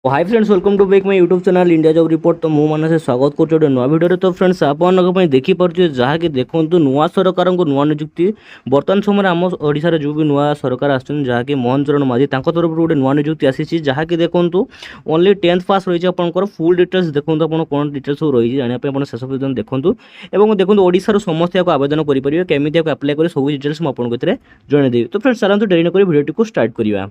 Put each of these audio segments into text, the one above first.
Hi friends, welcome to back my YouTube channel India job report. तो मु मानसे स्वागत कर नुआ भिडियो। तो फ्रेंड्स आपन देखिपे जहाँकि देखो नुआ सरकार को नुआ निजुक्ति बर्तमान समय आम ओडिशार जो भी नुआ सरकार आहाँकि मोहन चरण माझी तरफ गोटे नुआ निजुक्ति आसी जहाँकि देखो ओनली 10th पास रही है। फुल डिटेल्स देखो आप कौन डिटेल्स सब रही है शेष पर्यटन देखूँ। और देखो ओडिशार समस्त आवेदन करेंगे केमी आप्लाय कर सब डिटेल्स मुझे जनईदेवी। तो फ्रेंड्स चलते डेरी नक भिडियो को स्टार्ट करवा।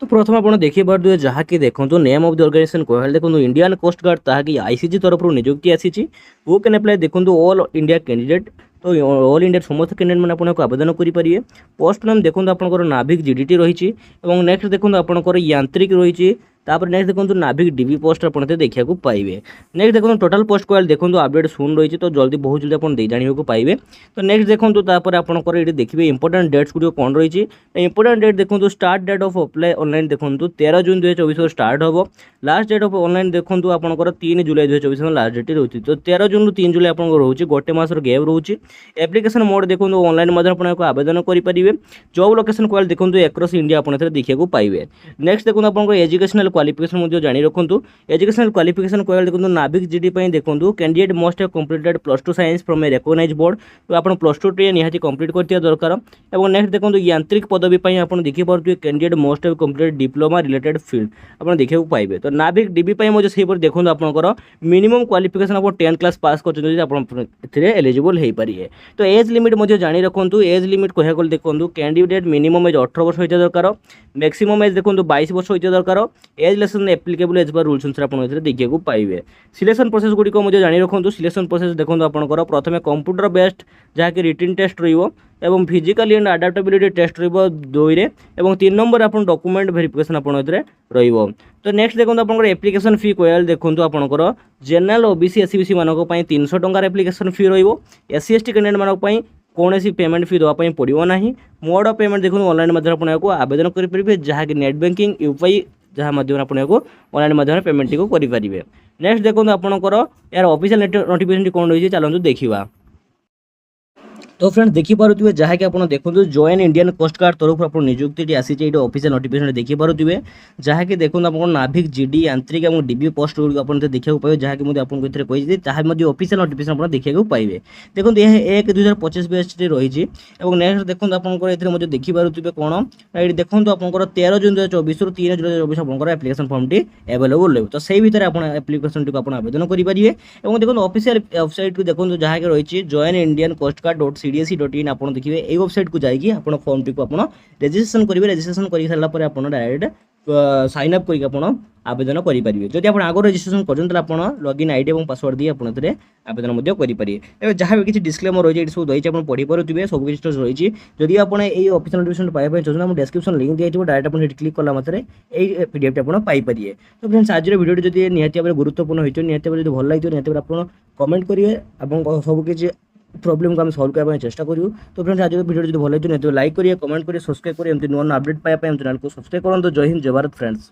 तो प्रथम आप देखिए जहाँकि देखो नेम ऑफ द ऑर्गेनाइजेशन कहले देखो इंडियन कोस्ट गार्ड ताकि आईसीजी तरफ निजुक्ति आसी। वो कैन अप्लाई देखो ऑल इंडिया कैंडिडेट। तो ऑल इंडिया समस्त कैंडिडेट मैंने आपको आवेदन करेंगे। पोस्ट नाम देखो आपंकर नाभिक जीडीटी रही। नेक्स्ट देखो आपंकर यांत्रिक रही। तापर नेक्स्ट देखो नाभिक डीबी पोस्ट आप देखा पाइबे। नेक्स्ट देखो टोटल पोस्ट कहले देखो अपडेट शून रही। तो जल्दी बहुत जल्दी आप जानवा पाइबे। तो नेक्स्ट देखो तापर आपंकर ये देखिए इंपोर्टेंट डेट्स गुड कौन रही। इंपोर्टेंट डेट देखो start date of apply online देखो 13 जून 2024 स्टार्ट हम। लास्ट डेट ऑफ ऑनलाइन देखो आपंकर 3 जुलाई 2024 लास्ट डेट रोचे। तो 13 जून 3 जुलाई आप रोचे गोटे मसर गैप रोचे। एप्लिकेशन मोड देखो ऑनलाइन आप आवेदन करेंगे। जॉब लोकेशन कहले देखो एक्रॉस इंडिया आप देखा पाइबे। नेक्स्ट देखो आप एजुकेशनल क्वालिफिकेशन जानी रखुँ। एजुकेशनल क्वालिफिकेशन कहले देखो नाभिक जीडी देखो candidate must have completed +2 science from a recognized board. तो आप +2 टी निहाती कंप्लीट करथिया दरकार। और नेक्स्ट देखो यांत्रिक पदवी आप देखी पारे candidate must have completed diploma related field आप देखा पाइबे। तो नाभिक डीबी मुझे देखो आपंकर मिनिमम क्वालिफिकेशन आप 10th क्लास पास कर एलिजिबल हो पारे। तो एज लिमिट मुझे जानी रखुँ। एज लिमिट कह गले देखो कैंडिडेट मिनिमम एज 18 वर्ष होता दरकार। मैक्सिमम एज देखो 22 वर्ष होता दरकार। एज लेसन एप्लिकेबल एज पर रूल्स अनुसार आप देखा पाइबे। सिलेक्शन प्रोसेस गुड़िक मुझे जानी रखुँ। सिलेक्शन प्रोसेस देखो आपंकर प्रथम कंप्यूटर बेस्ड जहाँकि रिटन टेस्ट रही फिजिकल एंड अडाप्टेबिलिटी टेस्ट रही। और 3 नंबर आप डॉक्यूमेंट वेरिफिकेशन आप रही। तो नेक्स्ट देखो आप एप्लिकेशन फी कहले देखो आपंकर जनरल ओबीसी एससीबीसी मानक 300 टंकार एप्लिकेशन फी रही। SC ST कैंडिडेट मानक कौन सी पेमेंट फी देवाई पड़ो ना। मोड ऑफ पेमेंट देखो ऑनलाइन माध्यम आपको आवेदन करेंगे जहाँकि नेट बैंकिंग यूपीआई जहाँ माध्यम आपको ऑनलाइन माध्यम पेमेंट टी करेंगे। नेक्स्ट देखो आपंकर यार ऑफिशियल नोटिफिकेशन कौन रही चलते देखा। तो फ्रेंड्स देखिपे जहाँकि आप देखो जॉइन इंडियन कोस्ट गार्ड तरफ आप निजुक्ति आसी ऑफिशियल नोटिफिकेशन देखिपे जहाँकि देखो आप नाभिक जीडी यांत्रिक और डीबी पोस्ट गुड आप देखा पाए जहाँकि मुझे आपको कही ऑफिशियल नोटिफिकेशन आप देखा पाइबे। देखो यह 1/2025 बेस्ट रही। नेक्स्ट देखो आपको मुझे देखिपे कौन ये देखो आपंकर 13 जून 2024 3 जुलाई 2024 आपंकर एप्लिकेशन फॉर्म टी अवेलेबल रही। तो सही भितर आप एप्लिकेशन टी आवेदन करेंगे। और देखो ऑफिशियल वेबसाइट को देखो जहाँकि रही join Indian coast guard CDSE.in आप देखिए ये वेबसाइट को जाइए आप फॉर्म टी को रजिस्ट्रेशन करेंगे। रजिस्ट्रेशन कर सारापर आप डायरेक्ट साइन अप करके आवेदन करेंगे। जब आप आगे रजिस्ट्रेशन कर लॉगिन आईडी और पासवर्ड दिए आवेदन करेंगे। जहाँ भी किसी डिस्क्लेमर रही है सब रही है पढ़ी पारे सब किसी रही। जदि आप ऑफिशियल नोटिफिकेशन पाइबा चाहते हैं डिस्क्रिप्शन लिंक दिखाई डायरेक्ट आप क्लिक कला मात्रे ये पीडीएफ आप पाइपर। तो फ्रेंड्स आज वीडियो जब निहाती गुरुत्वपूर्ण होती निहाती जो भल लगे निहाती आप कमेंट करेंगे और सबकि प्रॉब्लम को हम सॉल्व करने चेष्टा करूँ। तो फ्रेंड्स आज वीडियो जो भल लगे लाइक करिए कमेंट करिए सब्सक्राइब करिए एमती नुआ अपडेट पाइबा चैनल को सब्सक्राइब करूँ। जय हिंद जय भारत फ्रेंड्स।